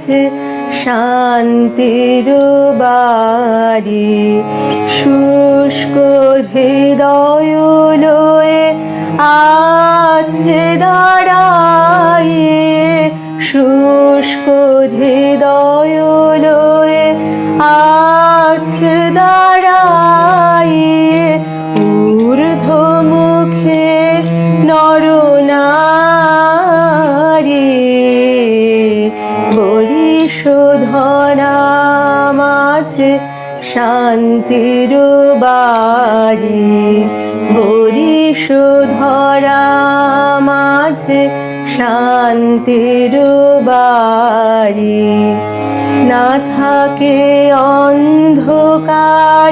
মাঝে শান্তির বাড়ি। শুষ্ক হৃদয় লয়ে আছে দাঁড়ায়ে, শুষ্ক হৃদয় লয়ে আছে দাঁড়ায়ে, ঊর্ধ্বমুখে নরনারী। বরিশোধরা মাঝে শান্তির বাড়ি, বরিশোধরা মাঝে শান্তির বাড়ি। না থাকে অন্ধকার,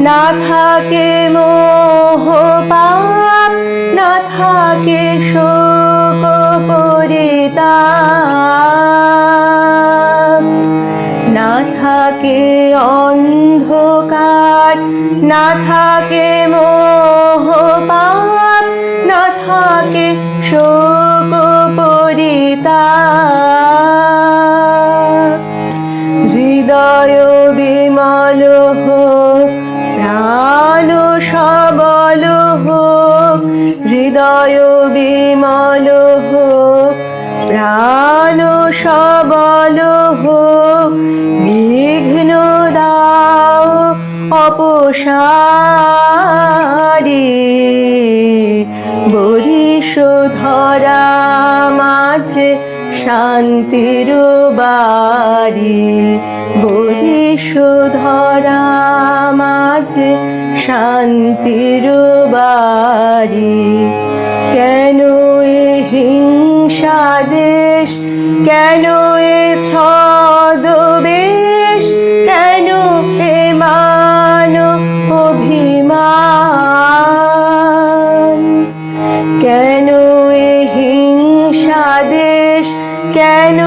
না থাকে মোহ পাপ, না থাকে শোক পরিতাপ। না থাকে অন্ধকার, না থাকে মোহ পাপ, না থাকে শোক পরিতাপ। হৃদয় বিমল হোক, প্রাণ সবল হোক, হৃদয় বিমল হোক, প্রাণ সবল হোক, বিঘ্ন দাও অপসারি। বরিশোধরা মাঝে শান্তির বাড়ি, বরিশোধরা মাঝে শান্তির বাড়ি। কেন এ হিংসা দেশ, কেন এ ছদ্মবেশ, কেন এ মান অভিমান। কেন এ হিংসা দেশ, কেন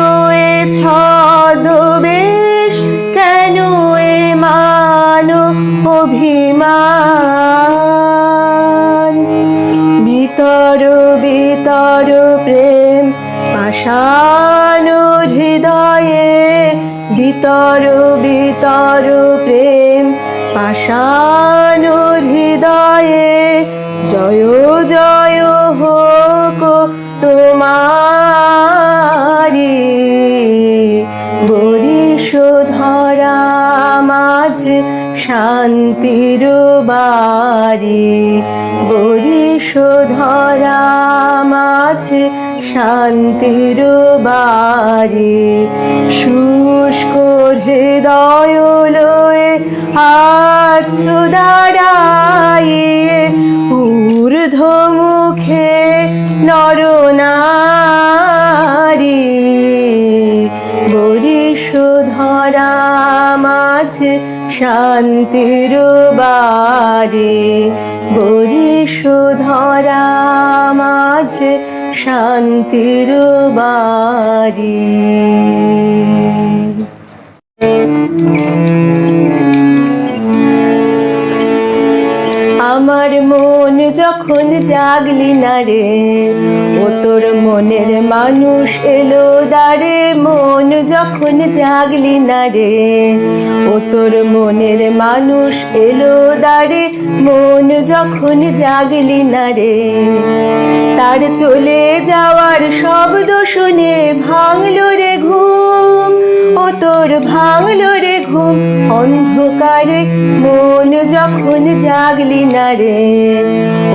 এ ছদ্মবেশ, কেন এ মান অভিমান। ভিতর ভিতর প্রেম পাষাণ হৃদয়ে, ভিতর ভিতর প্রেম পাষাণ হৃদয়ে। জয় জয় হোক তোমারি। বরিশোধরা মাঝে শান্তির বাড়ি, বরিশোধরা মাঝে শান্তির বাড়ি। শুষ্ক হৃদয় লয়ে আছো দাঁড়ায়ে, ঊর্ধ্বমুখে নরনারী। বরিশোধরা মাঝে শান্তির বাড়ি, বরিশোধরা মাঝে শান্তির বাড়ি। আমার মন যখন জাগলি না রে, ও তোর মনের মানুষ এলো দাঁড়ে। মন যখন জাগলি না রে, ও তোর মনের মানুষ এলো দাঁড়ে। মন যখন জাগলি না রে, তার চলে যাওয়ার শব্দ শুনে ভাঙলো রে ঘুম, ও তোর ভাঙলো রে ঘুম। অন্ধকারে মন যখন জাগলি না রে,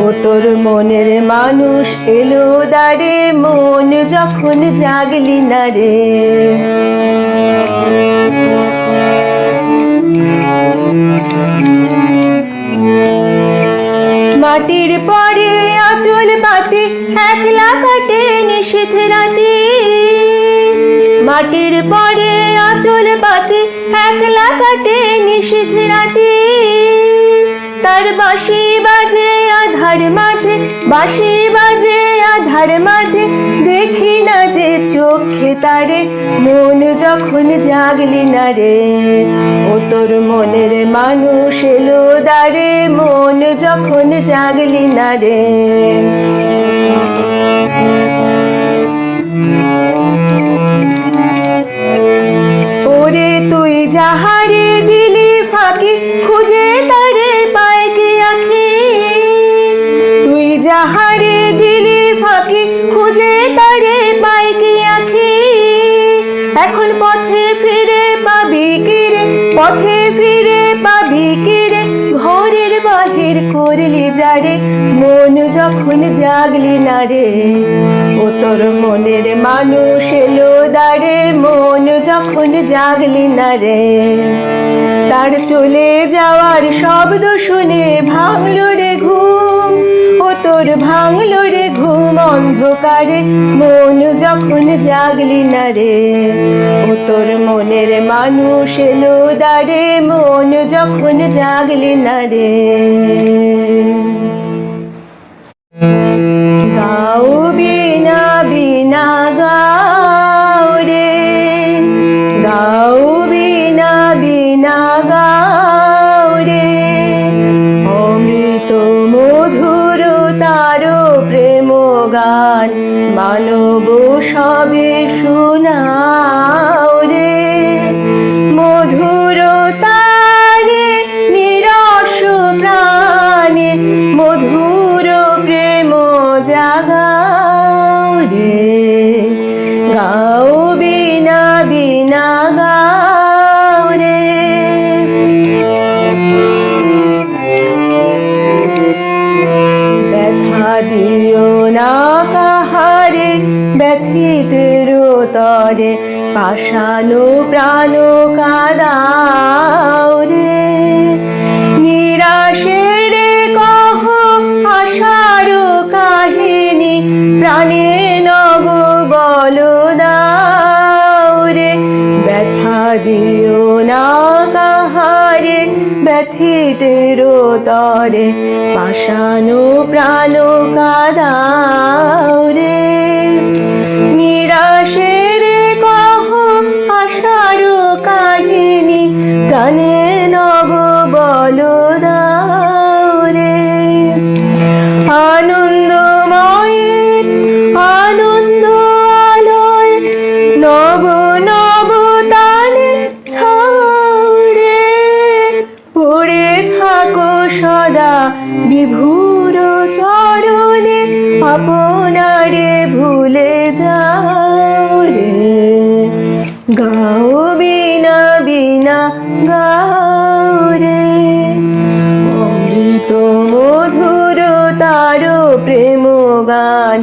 ও তোর মনের মানুষ এলো দাঁড়ে। মন যখন জাগলি না রে। মাটির পরে আঁচল পাতে একলা কাটে নিশীথ রাতে, মাটির পরে আঁচল পাতে একলা কাটে নিশীথ রাতে। তার বাঁশি বাজে আধার মাঝে, বাঁশি বাজে আধার মাঝে, দেখি না যে চোখে তারে। মন যখন জাগলি না রে, ও তোর মনের মানুষ এলো দাঁড়ে। মন যখন জাগলি না রে। এখন পথে ফিরে পাবি কিরে, পথে ফিরে পাবি কিরে, ঘরের বাহির করলি যারে, মন যখন জাগলি না রে, ও তোর মনের মানুষ এলো দাঁড়ে, মন যখন জাগলি না রে। তার চলে যাওয়ার শব্দ শুনে ভাঙলো রে ঘুম, ও তোর ভাঙলো রে ঘুম অন্ধকারে, মন যখন জাগলি না রে, ও তোর মনের মানুষ এলো দাঁড়ে, মন যখন জাগলি না রে। গাও বিনা বিনা গাও রে, গাও বিনা বিনা গাও রে, অমৃত মধুর তার প্রেম গান মানব সবে শোনাও রে, মধুর তারে নিরস প্রাণে মধুর প্রেম জাগাও রে, গাও বিনা বিনা গাও রে। ব্যথা দিও না কাহারে ব্যথিতের তরে, পাষাণ প্রাণ কাদাও রে, নিরাশের কহ আশার কাহিনী, প্রাণে নব বল দাও রে। ব্যথা দিও না কাহারে ব্যথিতের তরে, পাষাণ প্রাণ কাদাও রে, নিরাশের কহ আশার কাহিনী, প্রাণে নব বল দাও রে। আনন্দময়ের আনন্দ আলোয় নব নব তানে ছড়ে, পড়ে থাকো সদা বিভুর চরণে, আপনারে ভুলে যাও রে, গাও বিনা বিনা গাও রে, অমৃত মধুর তার প্রেম গান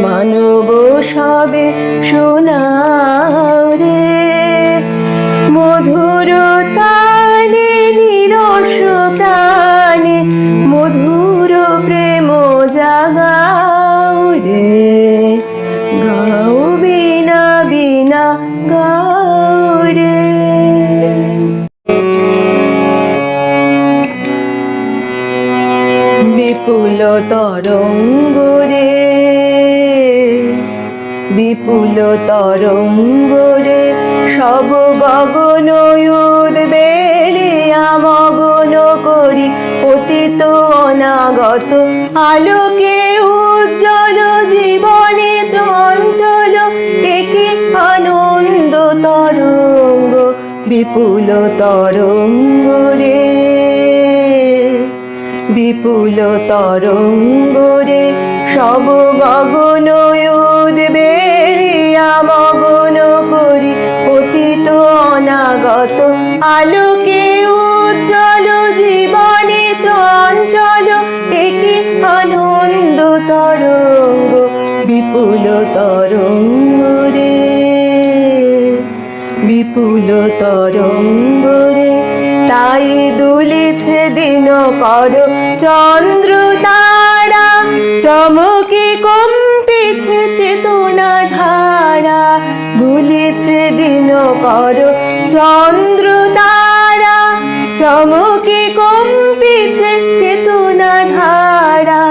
মানব সবে শোনাও রে, মধুর তানে নিরস প্রাণে মধুর প্রেম জাগাও রে, গাও বিনা বিনা গাও রে। বিপুল তরঙ্গ রে, বিপুল তরঙ্গ রে, সব গগন উদ্বেলিয়া মগন করি, অতীত অনাগত আলোকে উজ্জ্বল জীবনে চঞ্চল, একে আনন্দ তরঙ্গ, বিপুল তরঙ্গ রে, বিপুল তরঙ্গ রে, সব গগন উদ্বেলিয়া মগন করি, অতীত অনাগত আলোকে উজ্জ্বল জীবনে চঞ্চল, একে আনন্দ তরঙ্গ, বিপুল তরঙ্গ রে, বিপুল তরঙ্গ রে। তাই দুলিছে দিন কর চন্দ্র তারা, চমকে কম্পিছে চেতনা ধারা, দুলিছে দিন কর চন্দ্র তারা, চমকে কম্পিছে চেতনা ধারা,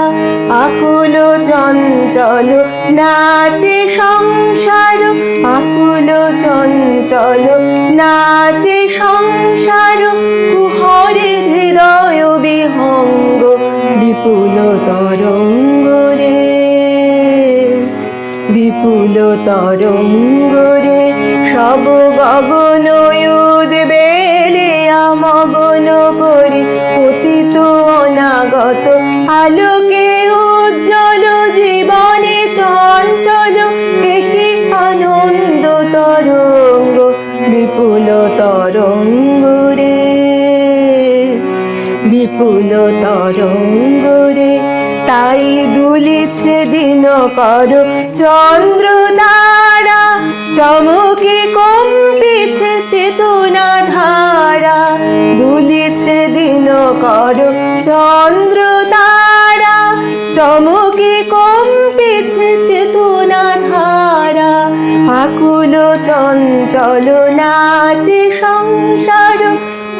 আকুল চঞ্চল নাচে সংসার, আকুল চঞ্চল নাচে সংসার, কুহরে হৃদয় বিহঙ্গ, বিপুল তরঙ্গ রে, বিপুল তরঙ্গ রে, সব গগন উদ্বেলিয়া মগন করি, অতীত অনাগত আলোকে উজ্জ্বল জীবনে চঞ্চল, একে আনন্দ তরঙ্গ, বিপুল তরঙ্গ রে, তাই দুলিছে দিনকর চন্দ্র তারা, চমকে কম্পিছে চেতনা ধারা। দুলিছে দিনকর চন্দ্র তারা, চমকে কম্পিছে চেতনা ধারা। আকুল চঞ্চল নাচে সংসার,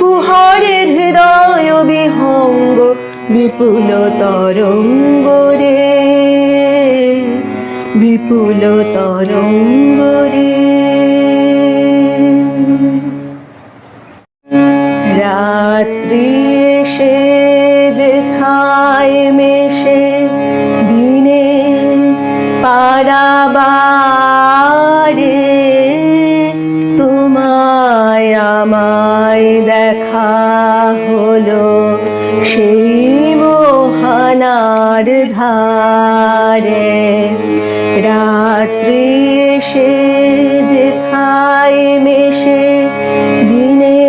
কুহরের হৃদয় বিহঙ্গ বিপুল তরঙ্গ রে, বিপুল তরঙ্গ রে। রাত্রি এসে যেথায় মেশে দিনে পারাবারে, তোমায় আমায় দেখা হলো সেই মোহনার ধারে। রাত্রি এসে যেথায় মেশে দিনে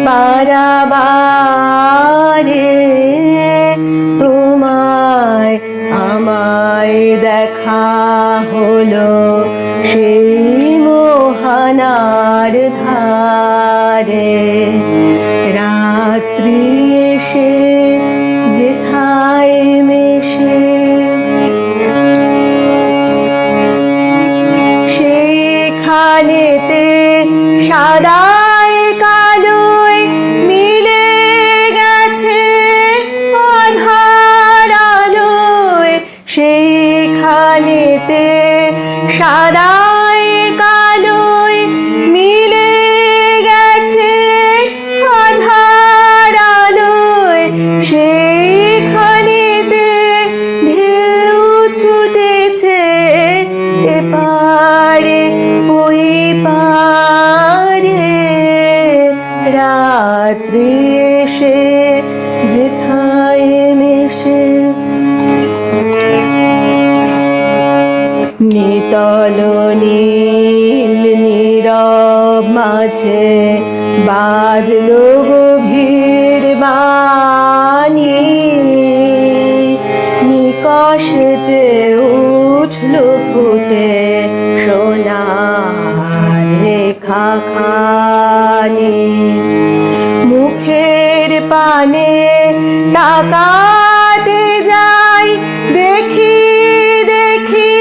পারাবারে, তোমায় আমায় দেখা হলো সেই মোহনার ধারে। রাত্রি এসে যেথায় মেশে সেখানেতে সাদায় কালোয় মিলে গেছে আধার আলোয়। সেখানেতে সাদায় কালোয় মিলে গেছে আধার আলোয়। সেখানেতে ঢেউ ছুটেছে এপারে ওই পারে। রাত্রি এসে যেথায় মেশে নিতল নীল নীরব মাঝে বাজলো গভীর বাণী। নিকষেতে উঠলো ফুটে সোনার রেখা খানি। মুখের পানে তাকাতে যাই, দেখি দেখি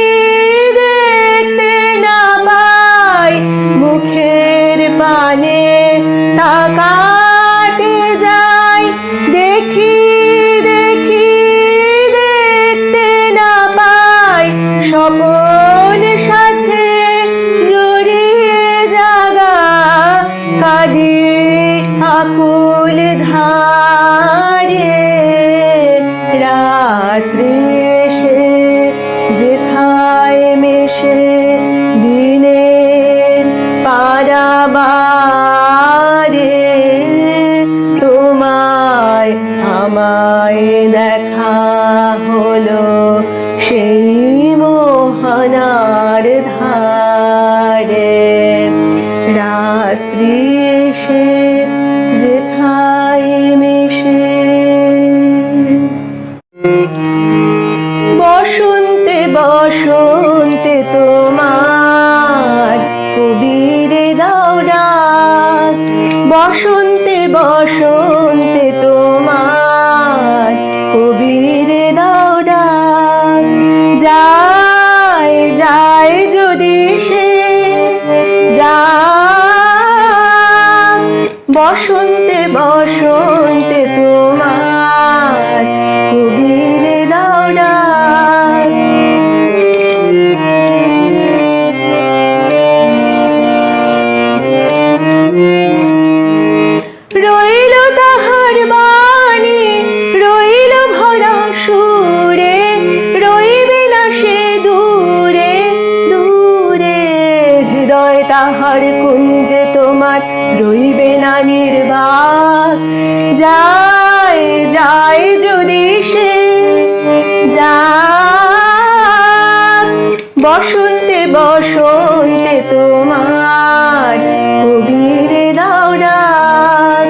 দেখতে না পাই। মুখের পানে তাকাতে যাই, দেখি দেখি দেখতে না পাই। স্বপন সাথে জড়িয়ে জাগা কাঁদি আকুল ধারে। রাত্রি এসে যেথায় মেশে দিনের পারাবারে, তোমায় আমায় দেখা হলো সেই মোহনার ধারে। রাত্রি এসে যেথায় মেশে বসন্তে বসন্তে তোমার কবিরে দাও ডাক। বসন্তে বসন্তে তোমার কবিরে দাও ডাক। যায় যায় যদি সে যাক, বসন্তে বসন্তে তোমার কবিরে দাও ডাক। রইল তাহার বাণী, রইল ভরা সুরে, রইবে না সে দূরে দূরে। হৃদয় তাহার কুঞ্জে তোমার রইবে না নির্বাক। যায় যায় যদি সে যাক, বসন্তে বসন্তে তোমার কবিরে দাও ডাক।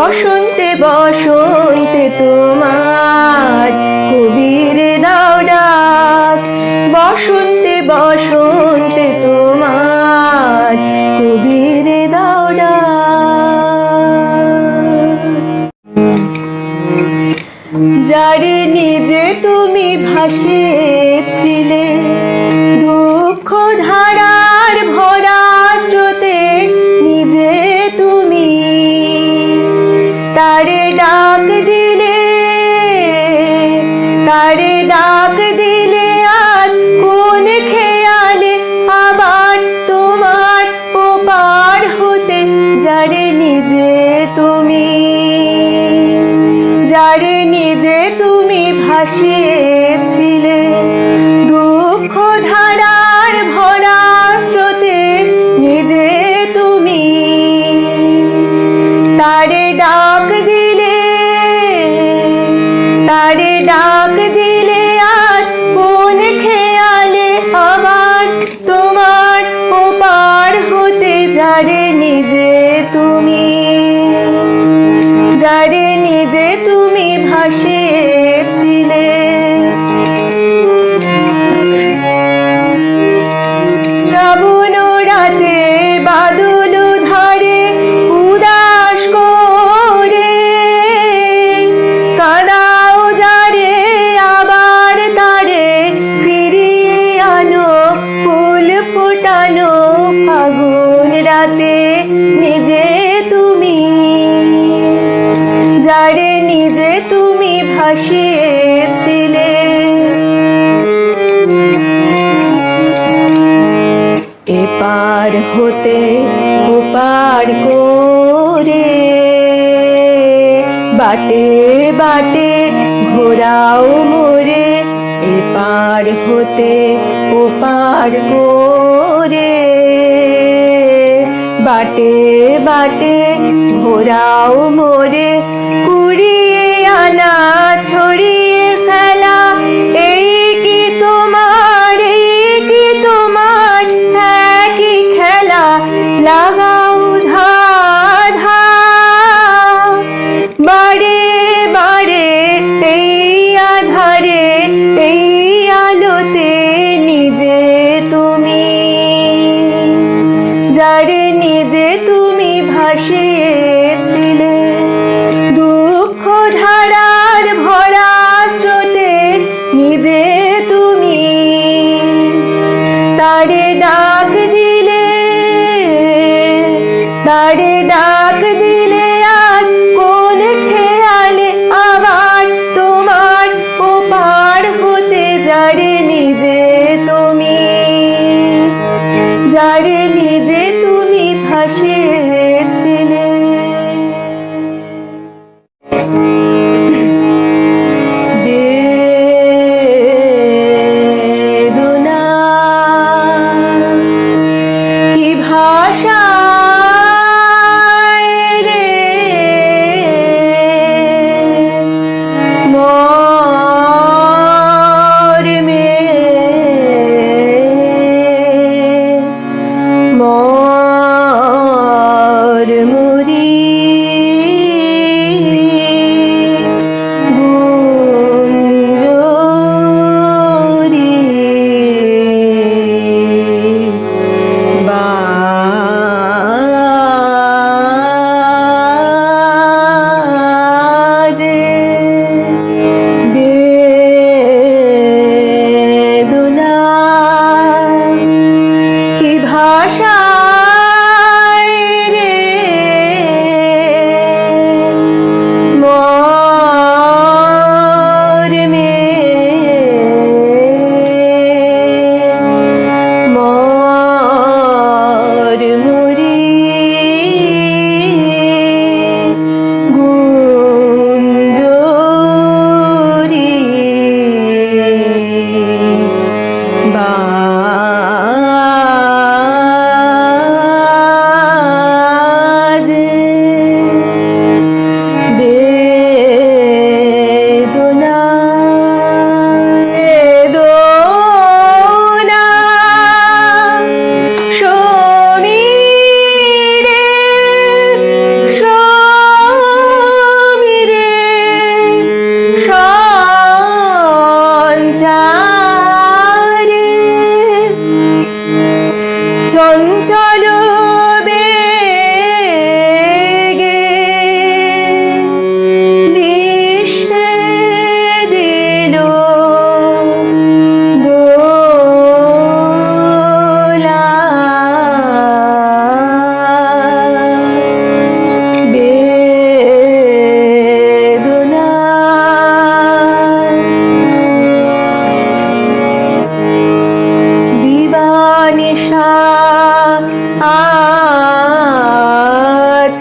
বসন্তে বসন্তে তোমার কবির দাও ডাক, বসন্তে বসন্তে তোমার কবির দাও ডাক। যার নিজে তুমি ভাসিয়েছিলে দুঃখ ধারার ভরা স্রোতে, নিজে তুমি তারে ডাক দিলে, তারে ডাক দিলে আজ কোন খেয়ালে আবার তোমার ওপার হতে। যারে নিজে তুমি, যারে নিজে তুমি ভাসিয়েছিলে দুঃখ ধারার ভরা স্রোতে, নিজে তুমি তারে ডাক দিলে, তারে ডাক দিলে আজ কোন খেয়ালে আবার তোমার ওপার হতে। যারে নিজে তুমি, যারে নিজে তুমি ভাসিয়েছিলে। শ্রাবণ রাতে বাদল ধারে উদাস করে কাঁদাও যারে, আবার তারে ফিরিয়ে আনো ফুল ফোটানো ফাগুন রাতে। নিজে তুমি, যারে নিজে তুমি ভাসিয়েছিলে। এপার হতে ওপার করে বাটে বাটে ঘোরাও মোরে, এপার হতে ওপার করে বাটে বাটে ঘোরাও মোরে। কুড়িয়ে আনা ছড়িয়ে ফেলা এই কি তোমার, এই কি তোমার একই খেলা। লাগাও ধা ধা বারে বারে এই আধারে, এই আলোতে নিজে তুমি, যারে নিজে তুমি ভাসিয়েছিলে দুঃখ ধারার ভরা স্রোতে। নিজে তুমি তারে ডাক দিলে, তারে ডাক দিলে আজ কোন খেয়ালে আবার তোমার ওপার হতে। যারে নিজে তুমি, যারে নিজে তুমি ভাসিয়েছিলে। বেদনা কি ভাষায়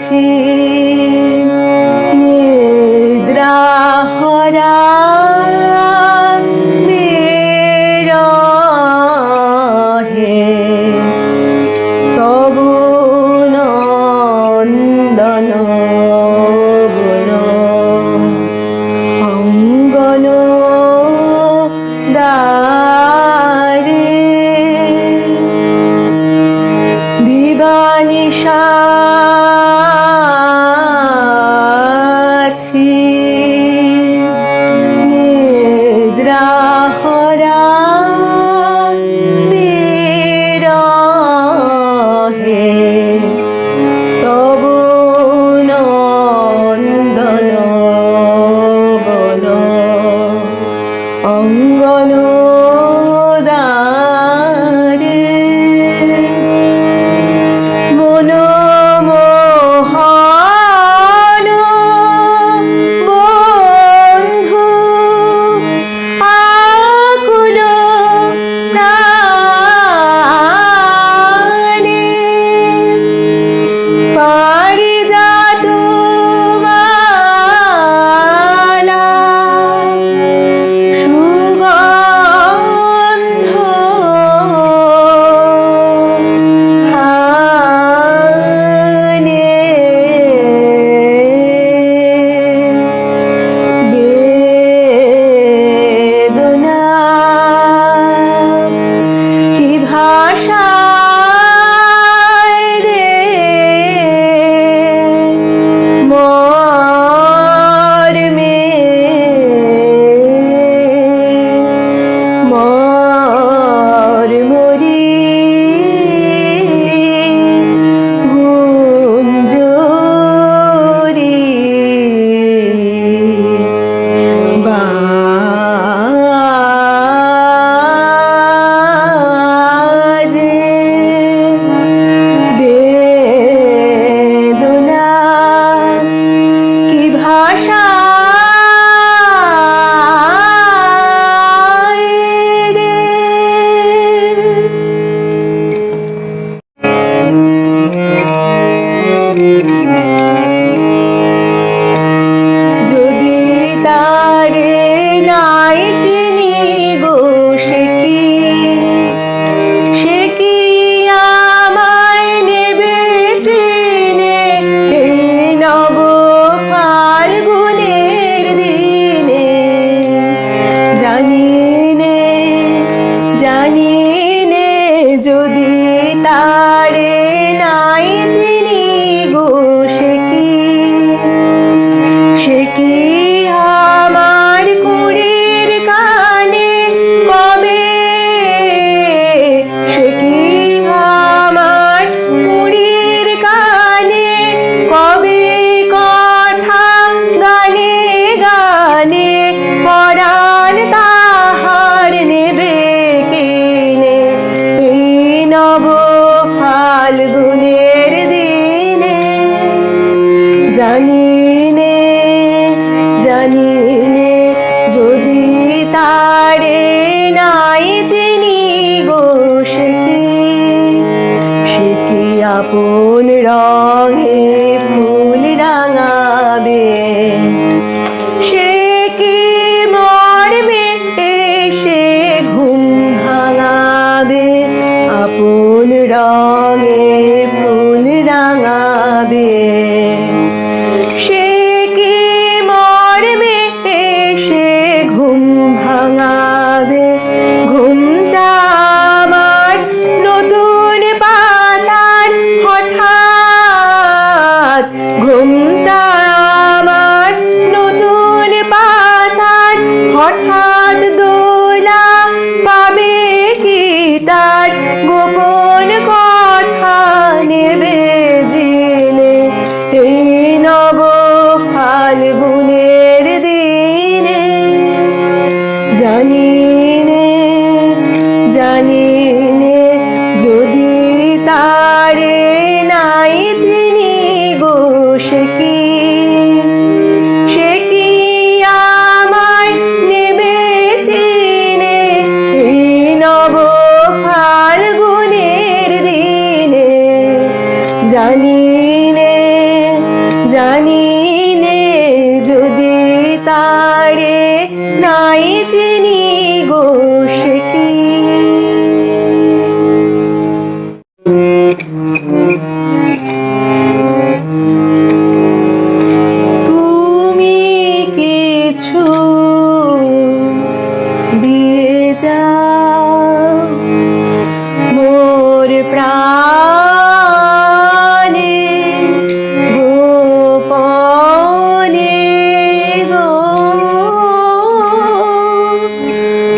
আছি নিদ্রা হরা হে তবু নন্দন বন অঙ্গন দ্বারে দিবানিশা আছি নিদ্রা হরা হে তবু নন্দন বন অঙ্গন দ্বারে মনোমোহন বন্ধু আকুল প্রাণে পারিজাত মালা সুগন্ধ হানে বেদনা কি ভাষায় রে মর্মে মরি গুঞ্জরি বাজে বেদনা কি ভাষায় রে যদি তারে নাই চিনি গো সে কি আমায় নেবে চিনে এই নব ফাল্গুনের দিনে জানি নে যদি তারে নাই চিনি গো সে কি আমার কুড়ির কানে কবে সে কি আমার কুড়ির কানে কবে কথা গানে গানে পরাণ তাহার নেবে কিনে এই নব ফাল্গুনের দিনে জানি নে যদি তারে নাই চিনি গো সে কি আপন রঙে ফুল রাঙাবে সে কি মর্মে এসে ঘুম ভাঙাবে আপন রঙে ফুল রাঙাবে সে কি মর্মে এসে ঘুম ভাঙাবে ঘুমটা আমার নতুন পাতার হঠাৎ ঘুমটা আমার নতুন পাতার হঠাৎ দোলা পাবে কি তার গোপন কথা নেবে জিনে এই নব ফাল্গুনের দিনে জানি নে যদি তারে নাই চিনি গো সে কি আমায় নেবে চিনে এই নব ফাল্গুনের দিনে জানি নে তুমি কিছু দিয়ে যাও মোর প্রাণে গোপনে গো,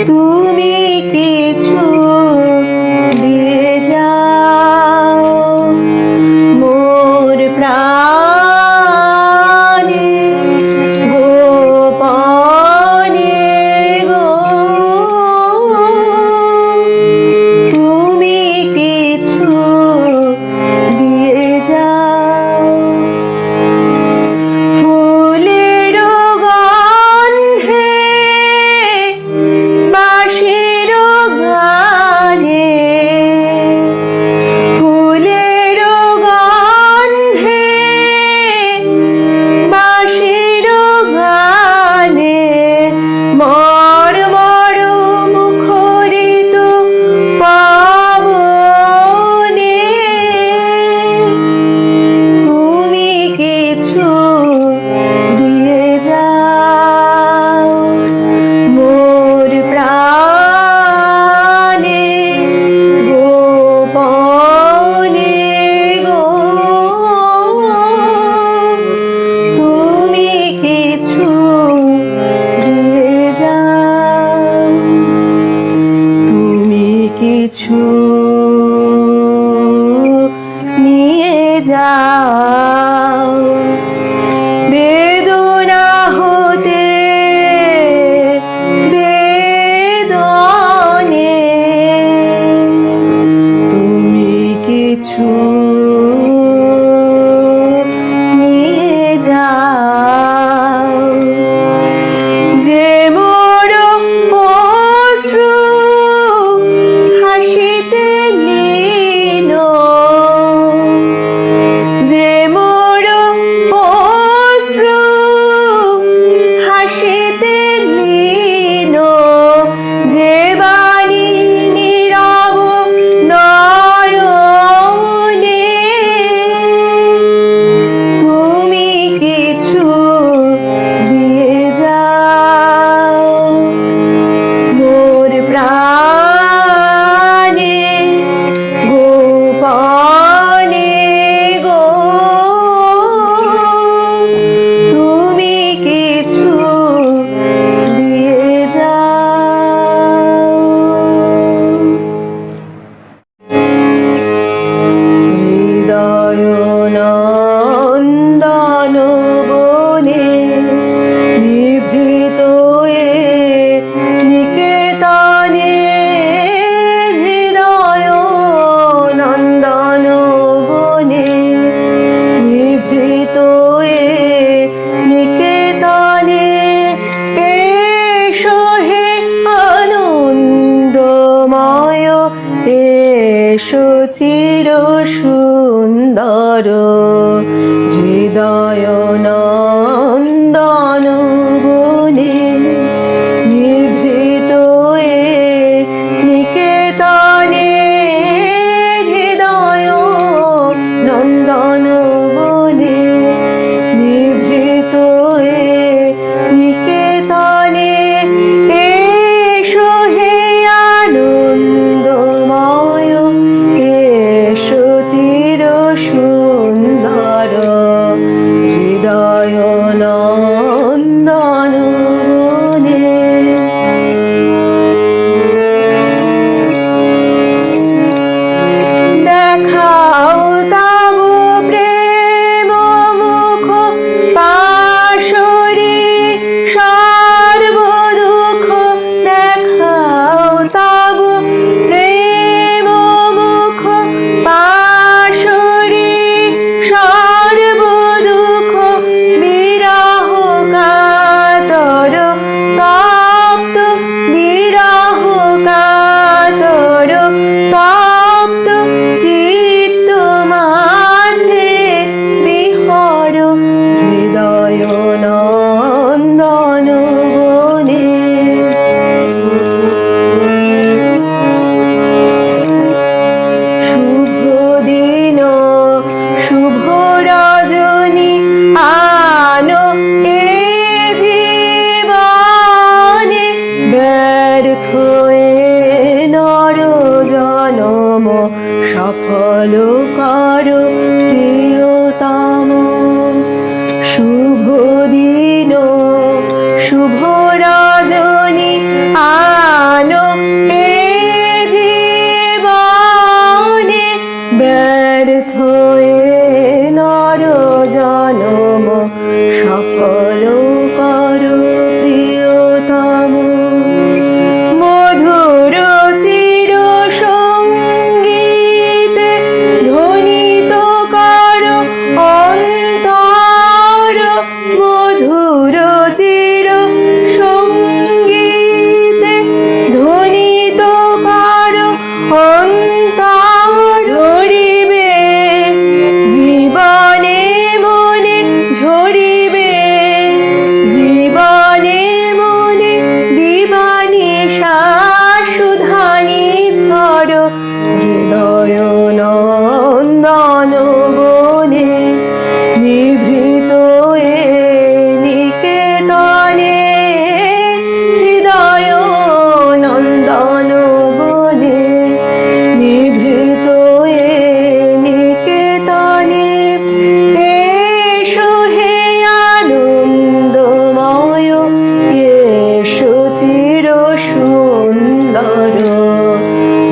তুমি কিছু দিয়ে যাও মোর প্রাণে গোপনে গো, তুমি কিছু দিয়ে যাও। ফুলের গন্ধে বাঁশির গানে, ফুলের গন্ধে বাঁশির গানে মর্মর মুখরিত পাবনে, তুমি কিছু দিয়ে যাও মোর প্রাণে গোপনে গো, তুমি কিছু দিয়ে যাও। তুমি কিছু নিয়ে যাও বেদনা হতে বেদনে, তুমি কিছু নিয়ে যাও। যে মোর অশ্রু হাসিতে লীন, যে মোর অশ্রু হাসিতে লীন, যে বাণী নীরব নয়নে, তুমি কিছু দিয়ে যাও মোর প্রাণে গোপনে গো, তুমি কিছু দিয়ে যাও। হৃদয় নন্দন বনে নিভৃত নিকেতনে, হৃদয় নন্দন বনে নিভৃত নিকেতনে, এসো হে আনন্দময়, এসো চির সুন্দর, হৃদয় নন্দন বনে নিভৃত নিকেতনে, হৃদয় নন্দন বনে নিভৃত নিকেতনে, এসো হে আনন্দময়, এসো চির সুন্দর, হৃদয় জনম সফল করো প্রিয়তম। মধুর চির সঙ্গীতে ধ্বনিত করো অন্তর, মধুর চির সঙ্গীতে ধ্বনিত করো অন্তর। ঝরিবে জীবনে মনে, ঝরিবে জীবনে মনে দিবানিশা সুধানি ঝড়। হৃদয় নন্দন বনে নিভৃত এ নিকেতনে, হৃদয় নন্দন বনে নিভৃত এ নিকেতনে। এসো হে আনন্দময়, এসো চির সুন্দর,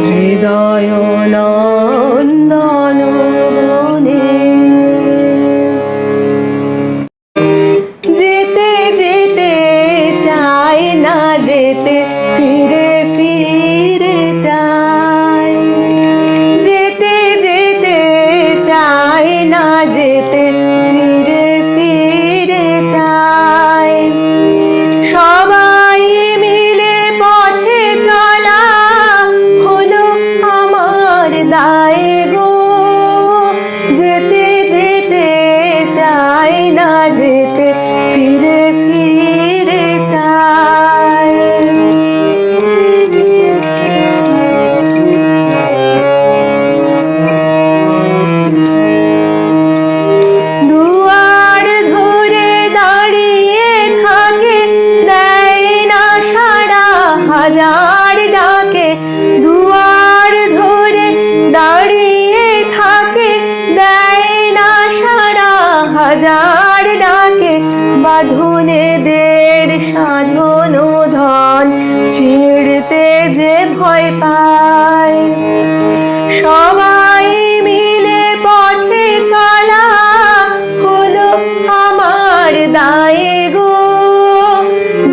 হৃদয় নন্দন বনে। যেতে যেতে চাই না যেতে, ফিরে ফিরে চাই। যেতে যেতে চাই না যেতে, ফিরে ফিরে চাই। সবাই মিলে পথে চলা হলো আমার দায় গো। যেতে যেতে চাই না যেতে, ফিরে ফিরে চাই। দুয়ার ধরে দাঁড়িয়ে থাকে, দেয় না সাড়া হাজার ডাকে। দুয়ার ধরে দাঁড়িয়ে থাকে, দেয় না সাড়া হাজার ডাকে। বাঁধনেদের সাধন ধন ছিঁড়তে যে ভয় পায়। সবাই মিলে পথে চলা হলো আমার দায় গো।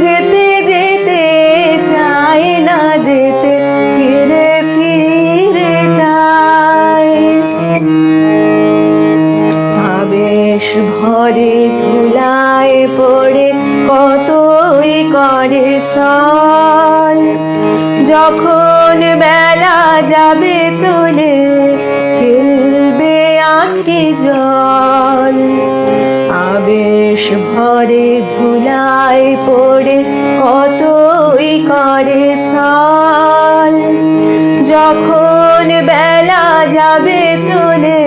যেতে যেতে চাই না যেতে, ফিরে ফিরে চাই। আবেশ ভরে ধুলায় পড়ে কতই করে ছল। যখন বেলা যাবে চলে, ফেলবে আঁখি জল। আবেশ ভরে ধুলায় পড়ে কতই করে ছল। যখন বেলা যাবে চলে,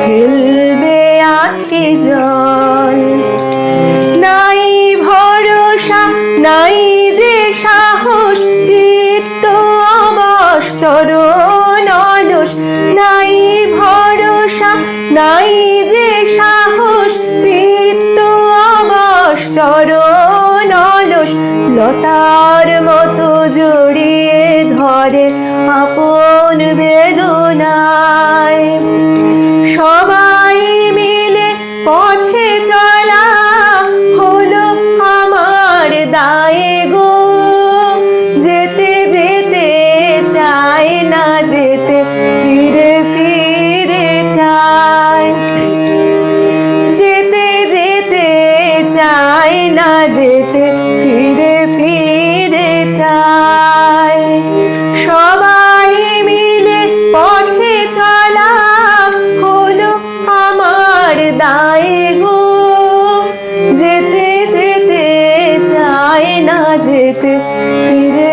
ফেলবে আঁখি জল। নাই ভরসা, নাই যে সাহস, চিত্ত অবশ চরণ অলস। নাই ভরসা, নাই যে সাহস, চিত্ত অবশ চরণ অলস। লতার মতো জড়িয়ে ধরে আপন বেদনায়। সবাই মিলে পথে চলা হলো আমার দায় গো। যেতে যেতে চাই না যেতে, ফিরে ফিরে চাই। যেতে যেতে চাই না যেতে, ফিরে ফিরে চাই। সবাই মিলে পথে চলা হলো আমার দায় গো। যেতে যেতে চাই না যেতে, ফিরে